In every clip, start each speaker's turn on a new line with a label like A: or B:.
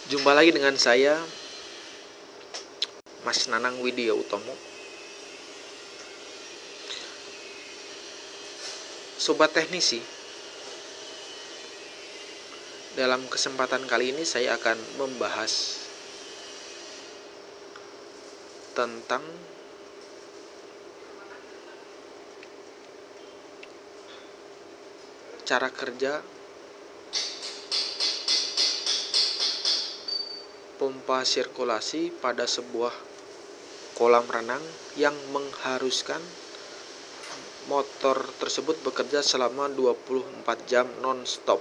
A: Jumpa lagi dengan saya, Mas Nanang Widya Utomo. Sobat teknisi, dalam kesempatan kali ini saya akan membahas tentang cara kerja pompa sirkulasi pada sebuah kolam renang yang mengharuskan motor tersebut bekerja selama 24 jam non-stop.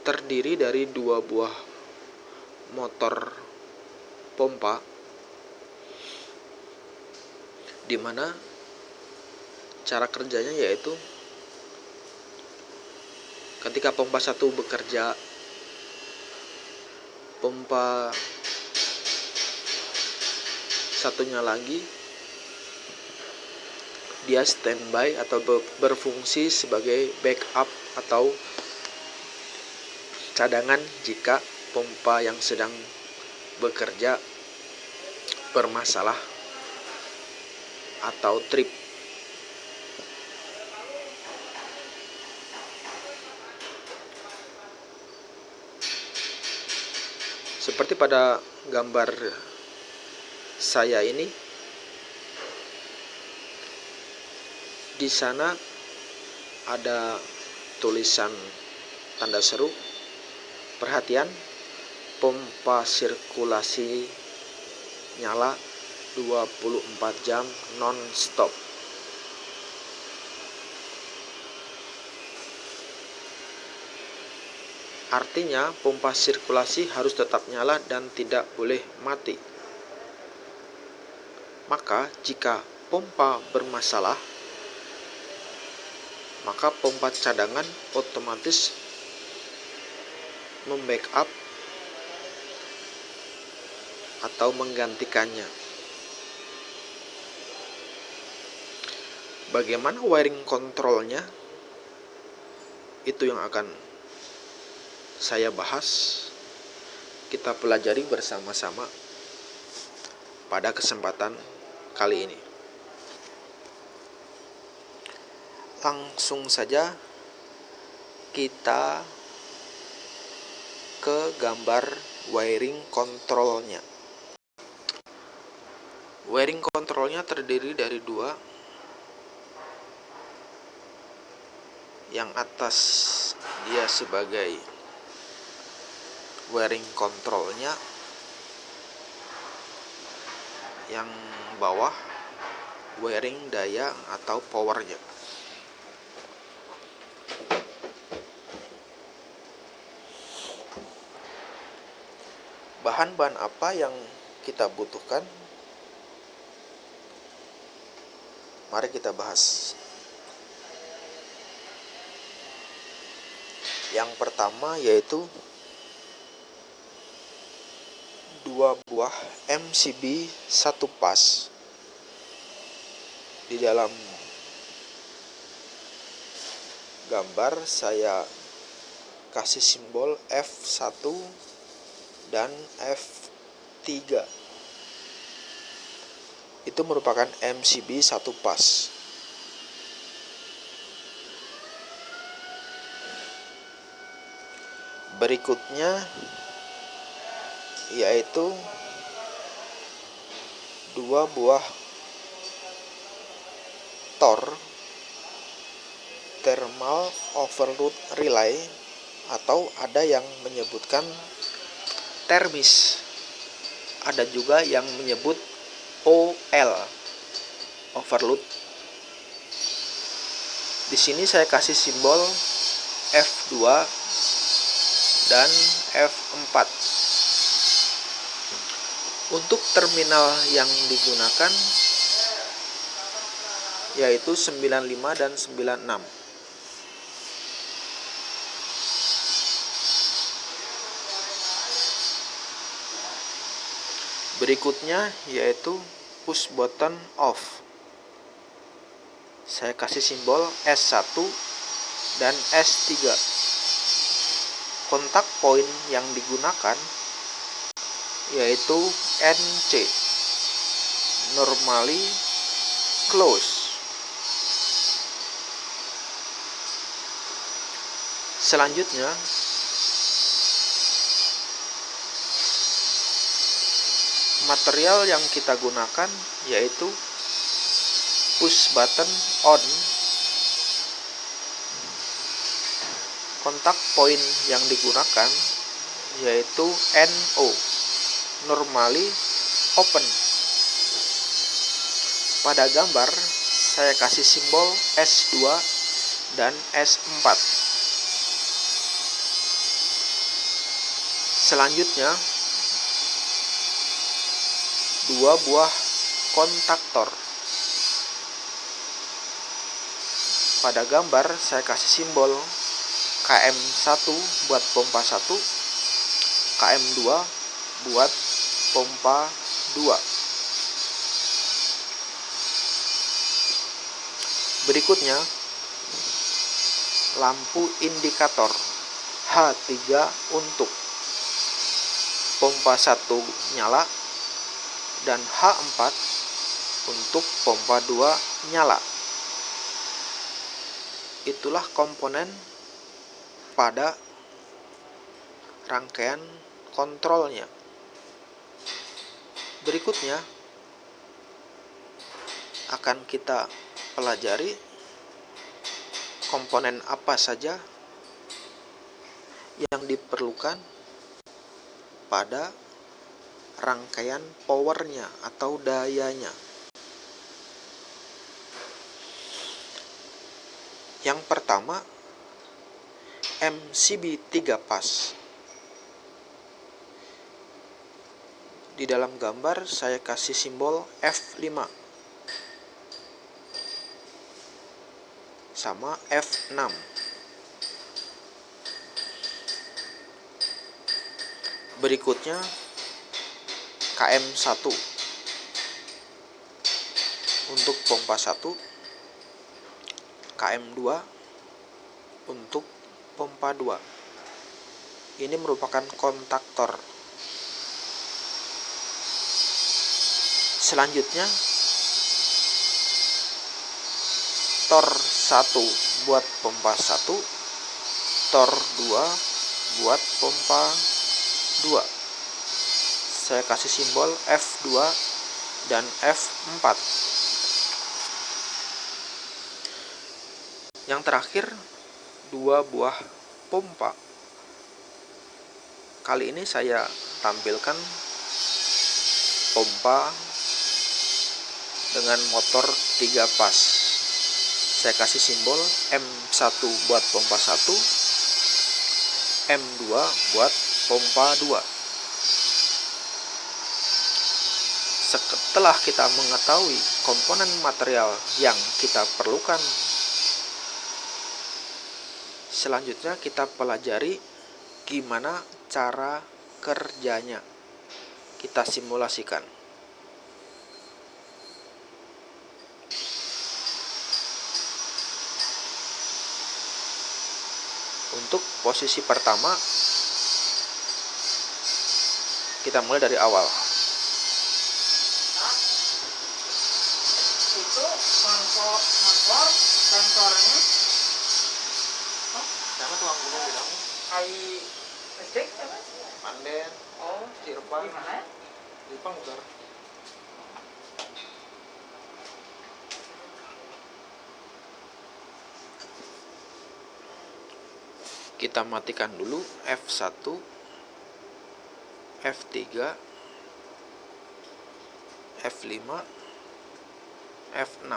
A: Terdiri dari 2 buah motor pompa, di mana cara kerjanya yaitu ketika pompa 1 bekerja, pompa satunya lagi dia standby atau berfungsi sebagai backup atau cadangan jika pompa yang sedang bekerja bermasalah atau trip. Seperti pada gambar saya ini, di sana ada tulisan tanda seru, perhatian, pompa sirkulasi nyala 24 jam non-stop. Artinya pompa sirkulasi harus tetap nyala dan tidak boleh mati. Maka jika pompa bermasalah, maka pompa cadangan otomatis membackup atau menggantikannya. Bagaimana wiring kontrolnya? Itu yang akan saya bahas, kita pelajari bersama-sama pada kesempatan kali ini. Langsung saja kita ke gambar wiring kontrolnya. Wiring kontrolnya terdiri dari 2. Yang atas dia sebagai wiring kontrolnya, yang bawah wiring daya atau powernya. Bahan-bahan apa yang kita butuhkan? Mari kita bahas. Yang pertama yaitu 2 buah MCB 1 pas. Di dalam gambar saya kasih simbol F1 dan F3. Itu merupakan MCB 1 pas. Berikutnya yaitu 2 buah TOR thermal overload relay, atau ada yang menyebutkan termis, ada juga yang menyebut OL, overload. Di sini saya kasih simbol F2 dan F4. Untuk terminal yang digunakan yaitu 95 dan 96. Berikutnya yaitu push button off. Saya kasih simbol S1 dan S3. kontak point yang digunakan yaitu NC, normally close. Selanjutnya, material yang kita gunakan yaitu push button on. Kontak point yang digunakan yaitu NO, normally open. Pada gambar saya kasih simbol S2 dan S4. Selanjutnya, dua buah kontaktor. Pada gambar saya kasih simbol KM1 buat pompa 1, KM2 buat pompa 2. Berikutnya, lampu indikator H3 untuk pompa 1 nyala dan H4 untuk pompa 2 nyala. Itulah komponen pada rangkaian kontrolnya. Berikutnya akan kita pelajari komponen apa saja yang diperlukan pada rangkaian powernya atau dayanya. Yang pertama, MCB 3 pas. Di dalam gambar saya kasih simbol F5 sama F6. Berikutnya KM1 untuk pompa 1, KM2 untuk pompa 2. Ini merupakan kontaktor. Selanjutnya, tor 1 buat pompa 1, tor 2 buat pompa 2. Saya kasih simbol F2 dan F4. Yang terakhir, dua buah pompa. Kali ini saya tampilkan pompa dengan motor 3 pas. Saya kasih simbol M1 buat pompa 1, M2 buat pompa 2. Setelah kita mengetahui komponen material yang kita perlukan, selanjutnya kita pelajari gimana cara kerjanya. Kita simulasikan. Untuk posisi pertama, kita mulai dari awal.
B: Itu motor sensornya
A: Sama tuang gunung bilang,
B: ai listrik apa?
A: Manden,
B: Oh,
A: Cirpa,
B: di mana?
A: di Panggar. Kita matikan dulu F1, F3, F5, F6.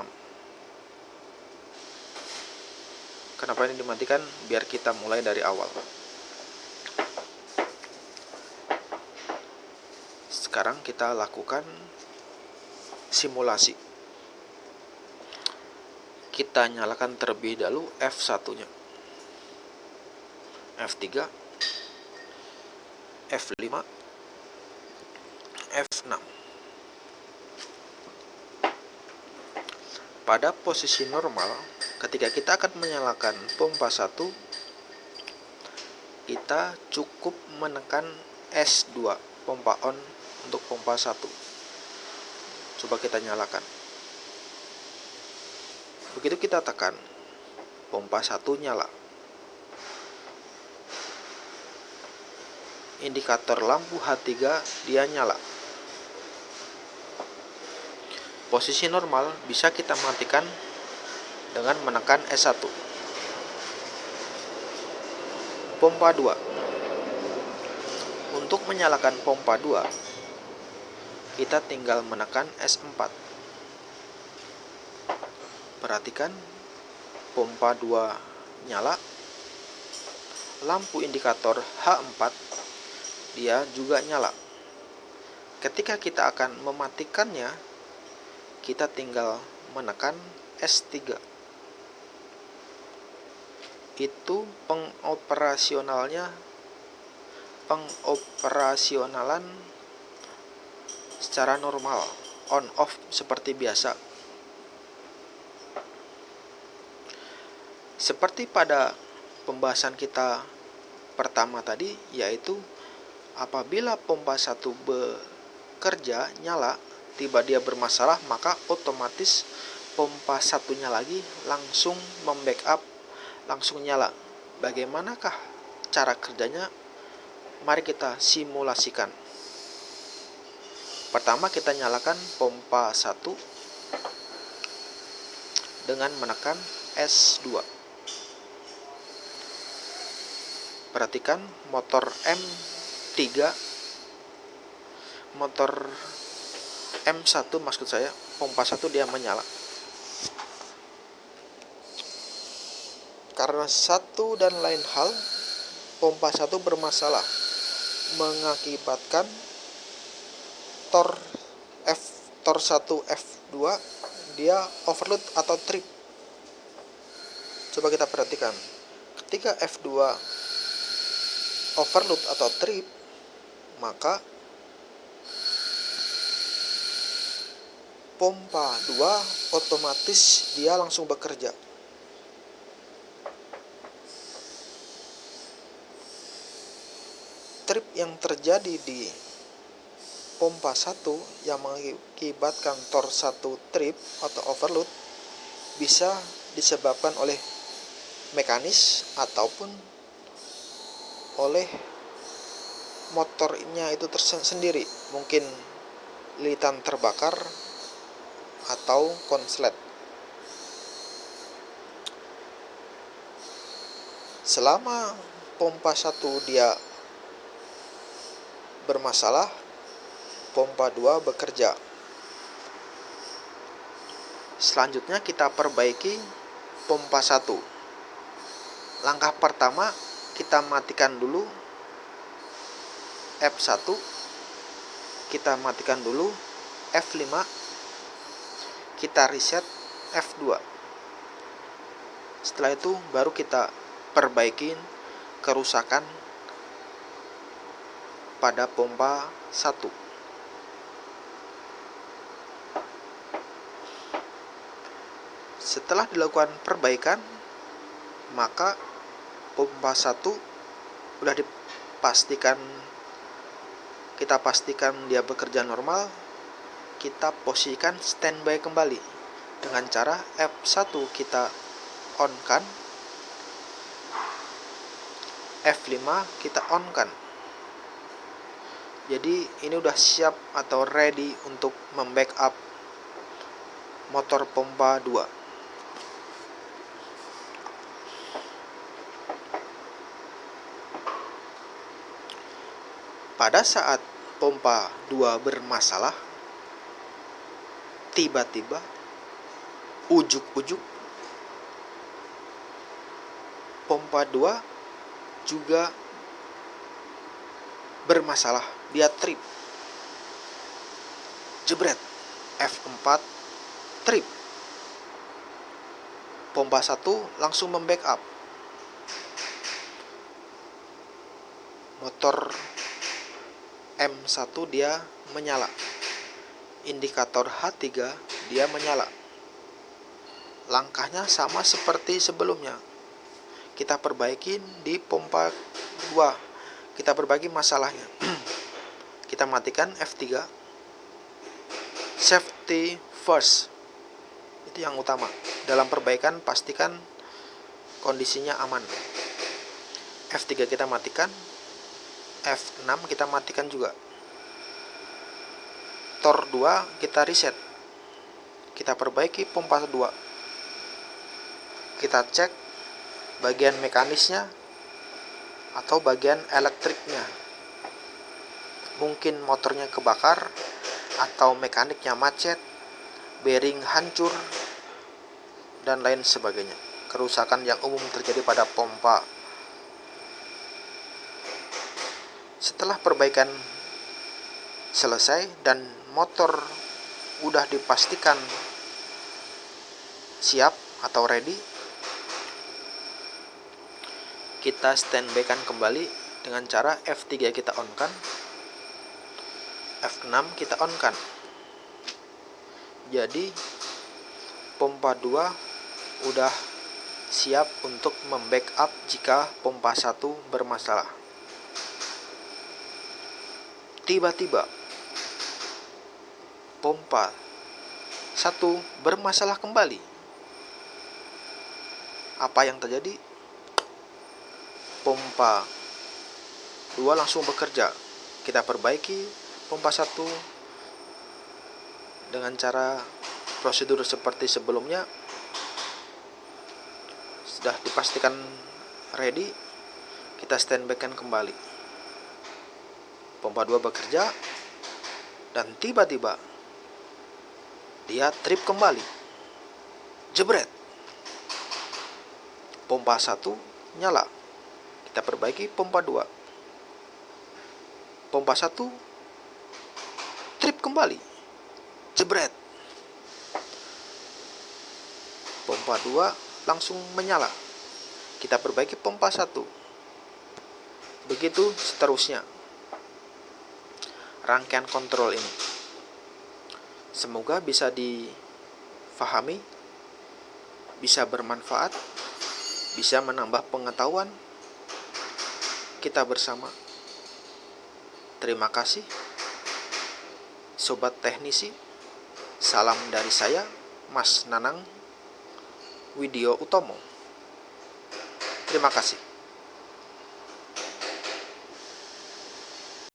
A: Kenapa ini dimatikan? Biar kita mulai dari awal. Sekarang kita lakukan simulasi. Kita nyalakan terlebih dahulu F1-nya. F3, F5, F6. Pada posisi normal, ketika kita akan menyalakan pompa 1, kita cukup menekan S2 pompa on untuk pompa 1. Coba kita nyalakan. Begitu kita tekan, pompa 1 nyala. Indikator lampu H3 dia nyala. Posisi normal bisa kita matikan dengan menekan S1. Pompa 2. Untuk menyalakan pompa 2, kita tinggal menekan S4. Perhatikan, pompa 2 nyala. Lampu indikator H4 dia juga nyala. Ketika kita akan mematikannya, kita tinggal menekan S3. Itu pengoperasionalan secara normal, on off seperti biasa. Seperti pada pembahasan kita pertama tadi, yaitu apabila pompa 1 bekerja nyala, tiba dia bermasalah, maka otomatis pompa 1-nya lagi langsung membackup, langsung nyala. Bagaimanakah cara kerjanya? Mari kita simulasikan. Pertama kita nyalakan pompa 1 dengan menekan S2. Perhatikan motor M1 maksud saya, pompa 1 dia menyala. Karena satu dan lain hal, pompa 1 bermasalah, mengakibatkan tor 1 F2 dia overload atau trip. Coba kita perhatikan. Ketika F2 overload atau trip, maka pompa 2 otomatis dia langsung bekerja. Trip yang terjadi di pompa 1 yang mengakibatkan tor 1 trip atau overload bisa disebabkan oleh mekanis ataupun oleh motornya itu tersendiri, mungkin lilitan terbakar atau konslet. Selama pompa 1 dia bermasalah, pompa 2 bekerja. Selanjutnya kita perbaiki pompa 1. Langkah pertama, kita matikan dulu F1, kita matikan dulu F5, kita reset F2. Setelah itu baru kita perbaikin kerusakan pada pompa 1. Setelah dilakukan perbaikan, maka pompa 1 sudah kita pastikan dia bekerja normal. Kita posisikan standby kembali dengan cara F1 kita on kan, F5 kita on kan. Jadi ini udah siap atau ready untuk membackup motor pompa 2. Pada saat pompa 2 bermasalah, tiba-tiba ujuk-ujuk pompa 2 juga bermasalah, dia trip. Jebret, F4 trip. Pompa 1 langsung membackup. Motor M1 dia menyala. Indikator H3 dia menyala. Langkahnya sama seperti sebelumnya. Kita perbaikin di pompa 2 kita berbagi masalahnya. Kita matikan F3. Safety first, itu yang utama. Dalam perbaikan pastikan kondisinya aman. F3 kita matikan, F6 kita matikan juga. Tor 2 kita reset. Kita perbaiki pompa 2. Kita cek bagian mekanisnya atau bagian elektriknya. Mungkin motornya kebakar atau mekaniknya macet, bearing hancur, dan lain sebagainya. Kerusakan yang umum terjadi pada pompa. Setelah perbaikan selesai dan motor udah dipastikan siap atau ready, kita standby-kan kembali dengan cara F3 kita on-kan, F6 kita on-kan. Jadi pompa 2 udah siap untuk membackup jika pompa 1 bermasalah. Tiba-tiba pompa 1 bermasalah kembali. Apa yang terjadi? Pompa 2 langsung bekerja. Kita perbaiki pompa 1 dengan cara prosedur seperti sebelumnya. Sudah dipastikan ready, kita standby-kan kembali. Pompa 2 bekerja dan tiba-tiba dia trip kembali. Jebret. Pompa 1 nyala. Kita perbaiki pompa 2. Pompa 1 trip kembali. Jebret. Pompa 2 langsung menyala. Kita perbaiki pompa 1. Begitu seterusnya. Rangkaian kontrol ini. Semoga bisa difahami, bisa bermanfaat, bisa menambah pengetahuan kita bersama. Terima kasih, Sobat Teknisi. Salam dari saya, Mas Nanang Widyo Utomo. Terima kasih.